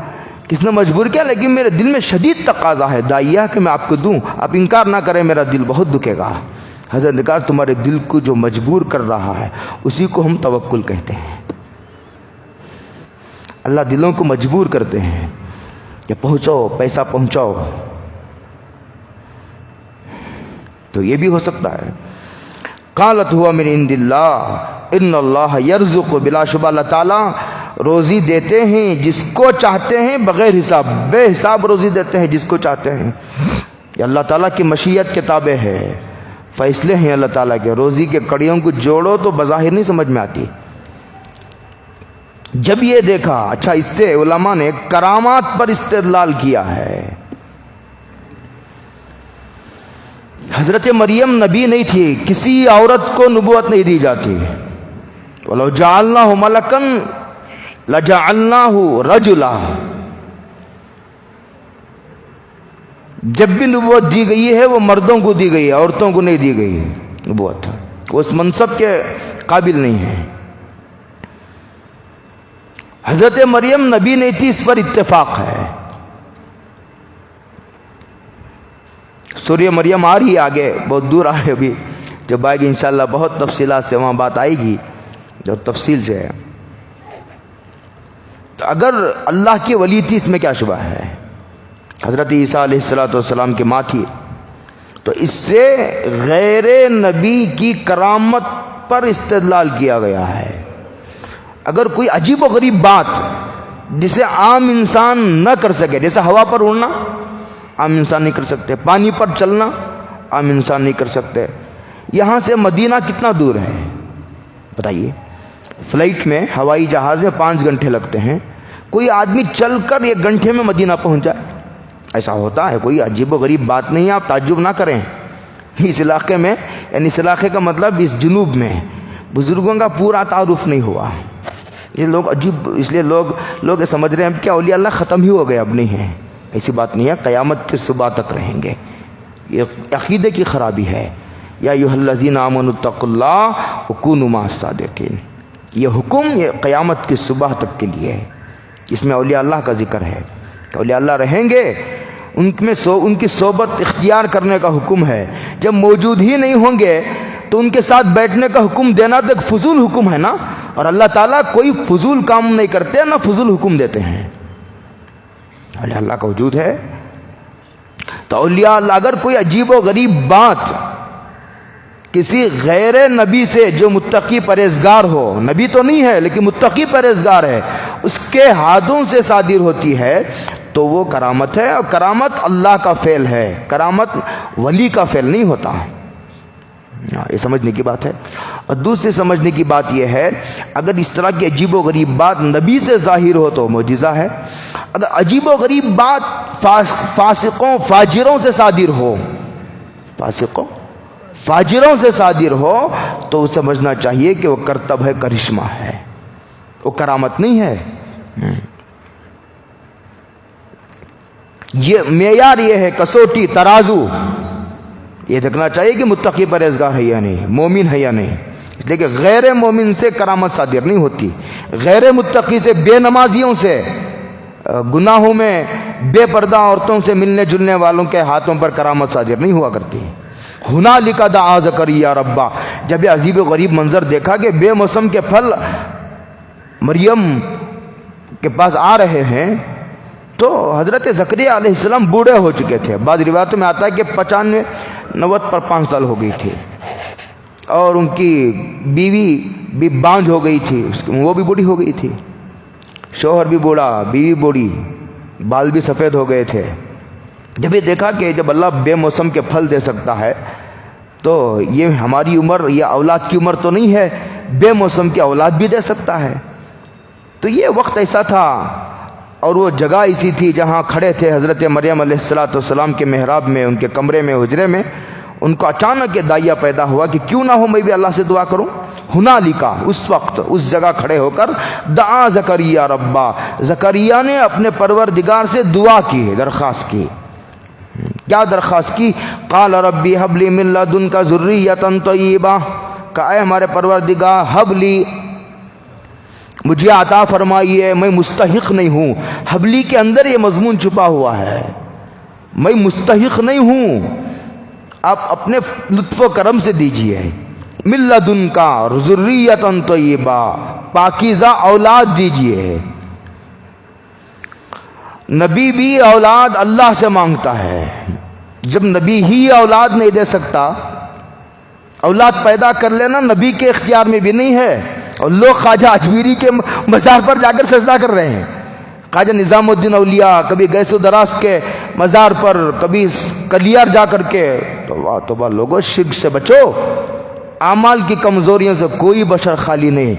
کس نے مجبور کیا، لیکن میرے دل میں شدید تقاضا ہے دائیہ کہ میں آپ کو دوں، آپ انکار نہ کریں، میرا دل بہت دکھے گا. حضرت نے کہا تمہارے دل کو جو مجبور کر رہا ہے اسی کو ہم توکل کہتے ہیں. اللہ دلوں کو مجبور کرتے ہیں کہ پہنچاؤ، پیسہ پہنچاؤ. تو یہ بھی ہو سکتا ہے. قالت ہوا من عند اللہ ان اللہ یرزق، بلا شبہ اللہ تعالیٰ روزی دیتے ہیں جس کو چاہتے ہیں بغیر حساب، بے حساب روزی دیتے ہیں جس کو چاہتے ہیں. یہ اللہ تعالیٰ کی مشیت کے تابع ہے، فیصلے ہیں اللہ تعالیٰ کے. روزی کے کڑیوں کو جوڑو تو بظاہر نہیں سمجھ میں آتی. جب یہ دیکھا، اچھا اس سے علماء نے کرامات پر استدلال کیا ہے. حضرت مریم نبی نہیں تھی، کسی عورت کو نبوت نہیں دی جاتی. وَلَوْ جَعَلْنَاهُ مَلَكًا لَجَعَلْنَاهُ رَجُلًا. جب بھی نبوت دی گئی ہے وہ مردوں کو دی گئی ہے، عورتوں کو نہیں دی گئی نبوت. وہ اس منصب کے قابل نہیں ہے. حضرت مریم نبی نہیں تھی، اس پر اتفاق ہے. سورہ مریم آ رہی ہے آگے، بہت دور آ ہے ابھی، جب آئے گی انشاءاللہ بہت تفصیلات سے وہاں بات آئے گی جو تفصیل سے ہے. تو اگر اللہ کی ولی تھی اس میں کیا شبہ ہے. حضرت عیسیٰ علیہ السلام کی ماں تھی، تو اس سے غیر نبی کی کرامت پر استدلال کیا گیا ہے. اگر کوئی عجیب و غریب بات جسے عام انسان نہ کر سکے، جیسے ہوا پر اڑنا عام انسان نہیں کر سکتے، پانی پر چلنا عام انسان نہیں کر سکتے. یہاں سے مدینہ کتنا دور ہے بتائیے؟ فلائٹ میں، ہوائی جہاز میں 5 گھنٹے لگتے ہیں. کوئی آدمی چل کر 1 گھنٹے میں مدینہ پہنچ جائے، ایسا ہوتا ہے؟ کوئی عجیب و غریب بات نہیں ہے، آپ تعجب نہ کریں. اس علاقے میں، یعنی اس علاقے کا مطلب اس جنوب میں بزرگوں کا پورا تعارف نہیں ہوا. یہ لوگ عجیب، اس لیے لوگ سمجھ رہے ہیں کہ اولیاء اللہ ختم ہی ہو گئے، اب نہیں ہیں. ایسی بات نہیں ہے، قیامت کے صبح تک رہیں گے. یہ عقیدے کی خرابی ہے. یا ایھا الذین آمنوا اتقوا اللہ وکونوا مع الصادقین. یہ حکم یہ قیامت کی صبح تک کے لیے ہے. اس میں اولیاء اللہ کا ذکر ہے کہ اولیاء اللہ رہیں گے، ان کی صحبت اختیار کرنے کا حکم ہے. جب موجود ہی نہیں ہوں گے تو ان کے ساتھ بیٹھنے کا حکم دینا تو ایک فضول حکم ہے نا. اور اللہ تعالیٰ کوئی فضول کام نہیں کرتے، نہ فضول حکم دیتے ہیں. اولیاء اللہ کا وجود ہے. تو اولیاء اللہ، اگر کوئی عجیب و غریب بات کسی غیر نبی سے جو متقی پرہیزگار ہو، نبی تو نہیں ہے لیکن متقی پرہیزگار ہے، اس کے ہاتھوں سے صادر ہوتی ہے تو وہ کرامت ہے. اور کرامت اللہ کا فعل ہے، کرامت ولی کا فعل نہیں ہوتا. یہ سمجھنے کی بات ہے. اور دوسری سمجھنے کی بات یہ ہے، اگر اس طرح کی عجیب و غریب بات نبی سے ظاہر ہو تو معجزہ ہے. اگر عجیب و غریب بات فاسقوں فاجروں سے صادر ہو، فاسقوں فاجروں سے صادر ہو، تو سمجھنا چاہیے کہ وہ کرتب ہے، کرشمہ ہے، وہ کرامت نہیں ہے. یہ معیار یہ ہے، کسوٹی، ترازو یہ دیکھنا چاہیے کہ متقی پرہیزگار ہے یا نہیں، مومن ہے یا نہیں. اس لیے کہ غیر مومن سے کرامت صادر نہیں ہوتی. غیر متقی سے، بے نمازیوں سے، گناہوں میں بے پردہ عورتوں سے ملنے جلنے والوں کے ہاتھوں پر کرامت صادر نہیں ہوا کرتی. ہنالک دعا زکریا ربا. جب یہ عجیب و غریب منظر دیکھا کہ بے موسم کے پھل مریم کے پاس آ رہے ہیں، تو حضرت زکریا علیہ السلام بوڑھے ہو چکے تھے. بعض روایتوں میں آتا ہے کہ 95 پر 5 سال ہو گئی تھی، اور ان کی بیوی بھی بانجھ ہو گئی تھی، وہ بھی بوڑھی ہو گئی تھی. شوہر بھی بوڑھا، بیوی بوڑھی، بال بھی سفید ہو گئے تھے. جب یہ دیکھا کہ جب اللہ بے موسم کے پھل دے سکتا ہے تو یہ ہماری عمر یا اولاد کی عمر تو نہیں ہے، بے موسم کی اولاد بھی دے سکتا ہے. تو یہ وقت ایسا تھا اور وہ جگہ ایسی تھی جہاں کھڑے تھے حضرت مریم علیہ السلام کے محراب میں، ان کے کمرے میں، حجرے میں. ان کو اچانک یہ دائیا پیدا ہوا کہ کیوں نہ ہو میں بھی اللہ سے دعا کروں. ہنالکا، اس وقت اس جگہ کھڑے ہو کر دعا زکریا ربا، زکریا نے اپنے پروردگار سے دعا کی، درخواست کی. کیا درخواست کی؟ قال ربی حب لی من لدنک ذریۃ طیبہ، کہ اے ہمارے پروردگار حب لی، مجھے عطا فرمائیے، میں مستحق نہیں ہوں۔ حبلی کے اندر یہ مضمون چھپا ہوا ہے، میں مستحق نہیں ہوں، آپ اپنے لطف و کرم سے دیجئے۔ من لدنک ذریۃ طیبہ، پاکیزہ اولاد دیجئے۔ نبی بھی اولاد اللہ سے مانگتا ہے، جب نبی ہی اولاد نہیں دے سکتا، اولاد پیدا کر لینا نبی کے اختیار میں بھی نہیں ہے۔ اور لوگ خواجہ اجمیری کے مزار پر جا کر سجدہ کر رہے ہیں، خواجہ نظام الدین اولیاء، کبھی گیس و دراز کے مزار پر، کبھی کلیار جا کر کے۔ توبہ لوگوں، شرک سے بچو، اعمال کی کمزوریوں سے کوئی بشر خالی نہیں،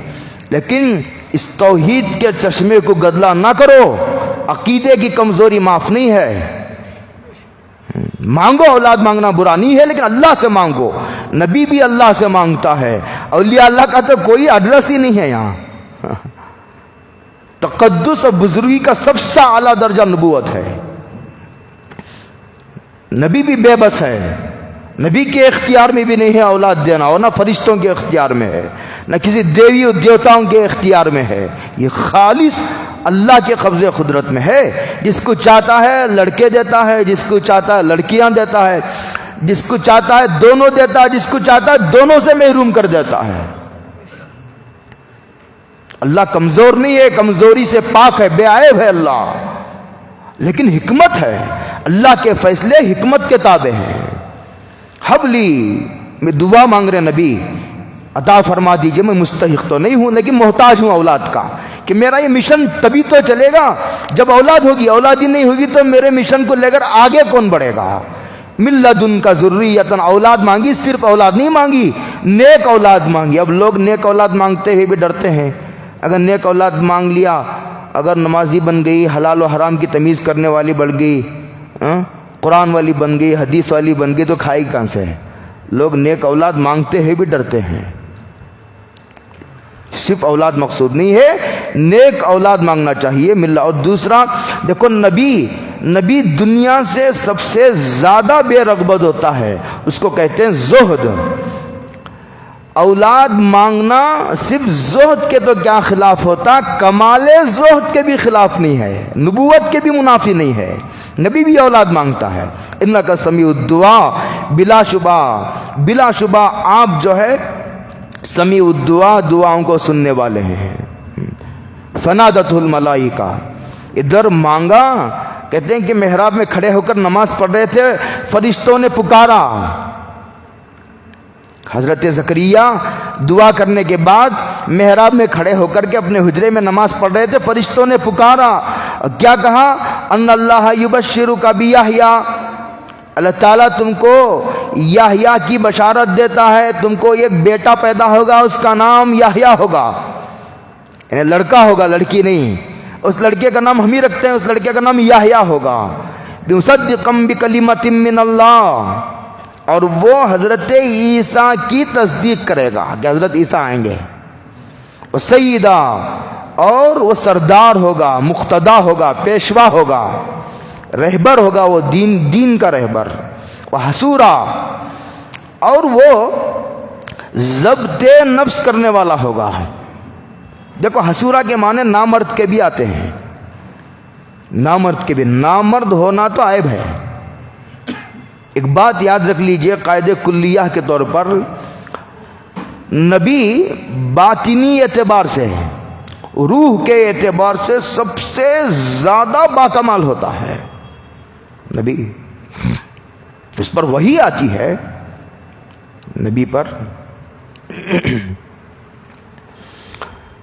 لیکن اس توحید کے چشمے کو گدلا نہ کرو۔ عقیدے کی کمزوری معاف نہیں ہے۔ مانگو، اولاد مانگنا برا نہیں ہے، لیکن اللہ سے مانگو۔ نبی بھی اللہ سے مانگتا ہے، اولیاء اللہ کا تو کوئی ایڈریس ہی نہیں ہے یہاں۔ تقدس اور بزرگی کا سب سے اعلیٰ درجہ نبوت ہے۔ نبی بھی بے بس ہے، نبی کے اختیار میں بھی نہیں ہے اولاد دینا، اور نہ فرشتوں کے اختیار میں ہے، نہ کسی دیوی و دیوتاؤں کے اختیار میں ہے۔ یہ خالص اللہ کے قبضے قدرت میں ہے۔ جس کو چاہتا ہے لڑکے دیتا ہے، جس کو چاہتا ہے لڑکیاں دیتا ہے، جس کو چاہتا ہے دونوں دیتا ہے، جس کو چاہتا ہے دونوں سے محروم کر دیتا ہے۔ اللہ کمزور نہیں ہے، کمزوری سے پاک ہے، بے عیب ہے اللہ، لیکن حکمت ہے۔ اللہ کے فیصلے حکمت کے تابع ہیں۔ حبلی، میں دعا مانگ رہے نبی، عطا فرما دیجئے، میں مستحق تو نہیں ہوں لیکن محتاج ہوں اولاد کا، کہ میرا یہ مشن تبھی تو چلے گا جب اولاد ہوگی، اولاد ہی نہیں ہوگی تو میرے مشن کو لے کر آگے کون بڑھے گا۔ من لدنک ذریۃ، اولاد مانگی، صرف اولاد نہیں مانگی، نیک اولاد مانگی۔ اب لوگ نیک اولاد مانگتے ہوئے بھی ڈرتے ہیں، اگر نیک اولاد مانگ لیا، اگر نمازی بن گئی، حلال و حرام کی تمیز کرنے والی بڑھ گئی، قرآن والی بن گئی، حدیث والی بن گئی، تو کھائی کہاں سے؟ لوگ نیک اولاد مانگتے ہوئے بھی ڈرتے ہیں۔ صرف اولاد مقصود نہیں ہے، نیک اولاد مانگنا چاہیے ملا۔ اور دوسرا دیکھو، نبی دنیا سے سب سے زیادہ بے رغبت ہوتا ہے، اس کو کہتے ہیں زہد۔ اولاد مانگنا صرف زہد کے تو کیا خلاف ہوتا، کمال زہد کے بھی خلاف نہیں ہے، نبوت کے بھی منافی نہیں ہے۔ نبی بھی اولاد مانگتا ہے۔ انک سمیع الدعاء، بلا شبہ آپ جو ہے سمیع الدعاء، دعاؤں کو سننے والے ہیں۔ فنادتہ الملائکہ، ادھر مانگا، کہتے ہیں کہ محراب میں کھڑے ہو کر نماز پڑھ رہے تھے، فرشتوں نے پکارا۔ حضرت زکریہ دعا کرنے کے بعد محراب میں کھڑے ہو کر کے اپنے حجرے میں نماز پڑھ رہے تھے، فرشتوں نے پکارا، کیا کہا؟ ان اللہ یبشرک بیحییٰ، اللہ تعالیٰ تم کو یحییٰ کی بشارت دیتا ہے، تم کو ایک بیٹا پیدا ہوگا، اس کا نام یحییٰ ہوگا، یعنی لڑکا ہوگا، لڑکی نہیں۔ اس لڑکے کا نام ہم ہی رکھتے ہیں، اس لڑکے کا نام یحییٰ ہوگا۔ مصدقا بکلمۃ من اللہ، اور وہ حضرت عیسیٰ کی تصدیق کرے گا کہ حضرت عیسیٰ آئیں گے۔ وہ سیدہ، اور وہ سردار ہوگا، مقتدا ہوگا، پیشوا ہوگا، رہبر ہوگا، وہ دین کا رہبر۔ وہ حسورا، اور وہ ضبط نفس کرنے والا ہوگا۔ دیکھو، حسورا کے معنی نامرد کے بھی آتے ہیں، نامرد کے بھی۔ نامرد ہونا تو عیب ہے۔ ایک بات یاد رکھ لیجئے قاعدہ کلیہ کے طور پر، نبی باطنی اعتبار سے، روح کے اعتبار سے سب سے زیادہ باکمال ہوتا ہے نبی۔ اس پر وحی آتی ہے نبی پر۔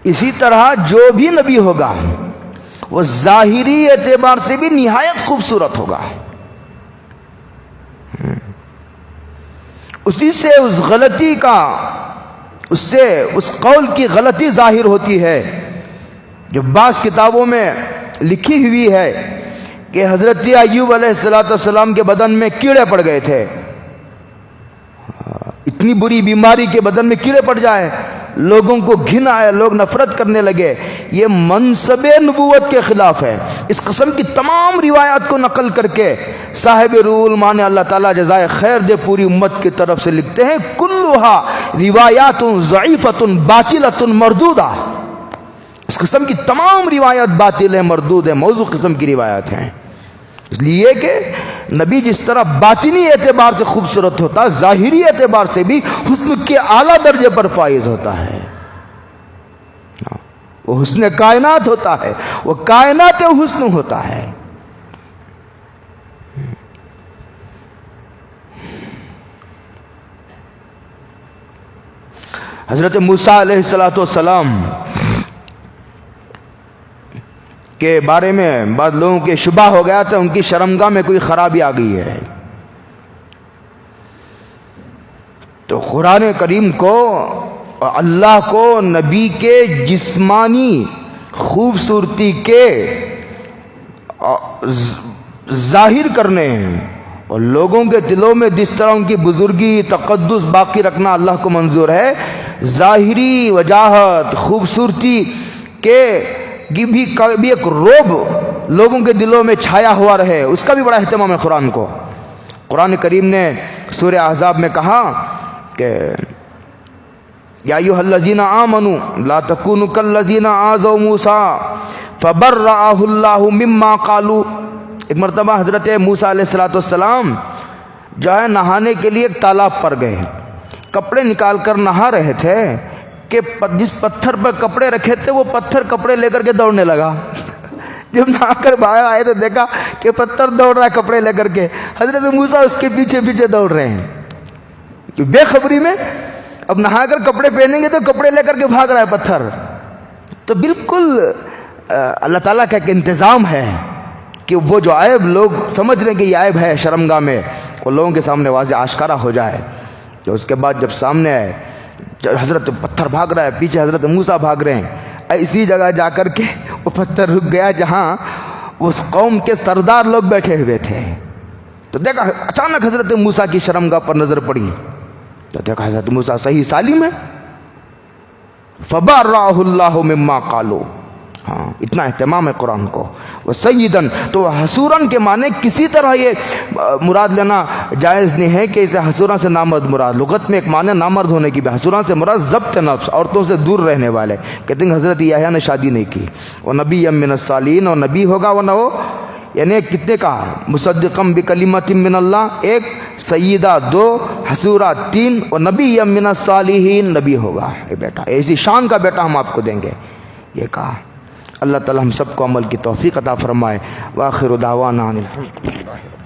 اسی طرح جو بھی نبی ہوگا وہ ظاہری اعتبار سے بھی نہایت خوبصورت ہوگا۔ اسی سے اس غلطی کا، اس سے اس قول کی غلطی ظاہر ہوتی ہے جو بعض کتابوں میں لکھی ہوئی ہے کہ حضرت ایوب علیہ السلام کے بدن میں کیڑے پڑ گئے تھے۔ اتنی بری بیماری کے بدن میں کیڑے پڑ جائے، لوگوں کو گھن آئے، لوگ نفرت کرنے لگے، یہ منصب نبوت کے خلاف ہے۔ اس قسم کی تمام روایات کو نقل کر کے صاحب روح المعانی اللہ تعالیٰ جزائے خیر دے پوری امت کی طرف سے لکھتے ہیں کلھا روایات ضعیفۃ باطلۃ مردودہ، اس قسم کی تمام روایات باطل ہیں، مردود ہیں، موضوع قسم کی روایات ہیں۔ اس لیے کہ نبی جس طرح باطنی اعتبار سے خوبصورت ہوتا ہے، ظاہری اعتبار سے بھی حسن کے اعلیٰ درجے پر فائز ہوتا ہے۔ وہ حسن کائنات ہوتا ہے، وہ کائنات حسن ہوتا ہے۔ حضرت موسیٰ علیہ السلام کے بارے میں بعض لوگوں کے شبہ ہو گیا تھا، ان کی شرمگاہ میں کوئی خرابی آ گئی ہے، تو قرآن کریم کو اللہ کو نبی کے جسمانی خوبصورتی کے ظاہر کرنے ہیں، اور لوگوں کے دلوں میں جس طرح ان کی بزرگی تقدس باقی رکھنا اللہ کو منظور ہے، ظاہری وجاہت خوبصورتی کے بھی ایک روب لوگوں کے دلوں میں چھایا ہوا رہے، اس کا بھی بڑا اہتمام ہے قرآن کو۔ قرآن کریم نے سورہ احزاب میں کہا کہ یا ایھا الذین آمنوا لا تکونوا کالذین آذوا موسیٰ فبرأہ اللہ مما قالوا۔ ایک مرتبہ حضرت موسیٰ علیہ السلام جو ہے نہانے کے لیے ایک تالاب پر گئے، کپڑے نکال کر نہا رہے تھے کہ جس پتھر پر کپڑے رکھے تھے وہ پتھر کپڑے لے کر کے دوڑنے لگا۔ جب نہا کر باہر آئے تو دیکھا کہ پتھر دوڑ رہا ہے کپڑے لے کر کے، حضرت موسیٰ اس کے پیچھے پیچھے دوڑ رہے ہیں بے خبری میں۔ اب نہا کر کپڑے پہنیں گے تو کپڑے لے کر کے بھاگ رہا ہے پتھر۔ تو بالکل اللہ تعالیٰ کا ایک انتظام ہے کہ وہ جو عیب لوگ سمجھ رہے ہیں کہ یہ عیب ہے شرمگاہ میں، وہ لوگوں کے سامنے واضح آشکارا ہو جائے۔ تو اس کے بعد جب سامنے آئے، حضرت پتھر بھاگ رہا ہے، پیچھے حضرت موسیٰ بھاگ رہے ہیں، اسی جگہ جا کر کے وہ پتھر رک گیا جہاں اس قوم کے سردار لوگ بیٹھے ہوئے تھے۔ تو دیکھا اچانک حضرت موسیٰ کی شرمگاہ پر نظر پڑی، تو دیکھا حضرت موسیٰ صحیح سالم ہے۔ فبرأہ اللہ مما قالوا، ہاں اتنا اہتمام ہے قرآن کو۔ وہ سیدن، تو حسوراً کے معنی کسی طرح یہ مراد لینا جائز نہیں ہے کہ اسے حسوراً سے نامرد مراد، لغت میں ایک معنی نامرد ہونے کی بھی، حسوراً سے مراد ضبط نفس، عورتوں سے دور رہنے والے۔ کہتے ہیں حضرت یحییٰ نے شادی نہیں کی، وہ نبی من الصالحین، اور نبی ہوگا ورنہ وہ یعنی کتنے کہا مصدقم بکلمۃ من اللہ، ایک سیدہ، دو حسورہ، تین، اور نبی من الصالحین، نبی ہوگا اے بیٹا، ایسی شان کا بیٹا ہم آپ کو دیں گے، یہ کہا۔ اللہ تعالی ہم سب کو عمل کی توفیق عطا فرمائے۔ وآخر دعوانا الحمدللہ۔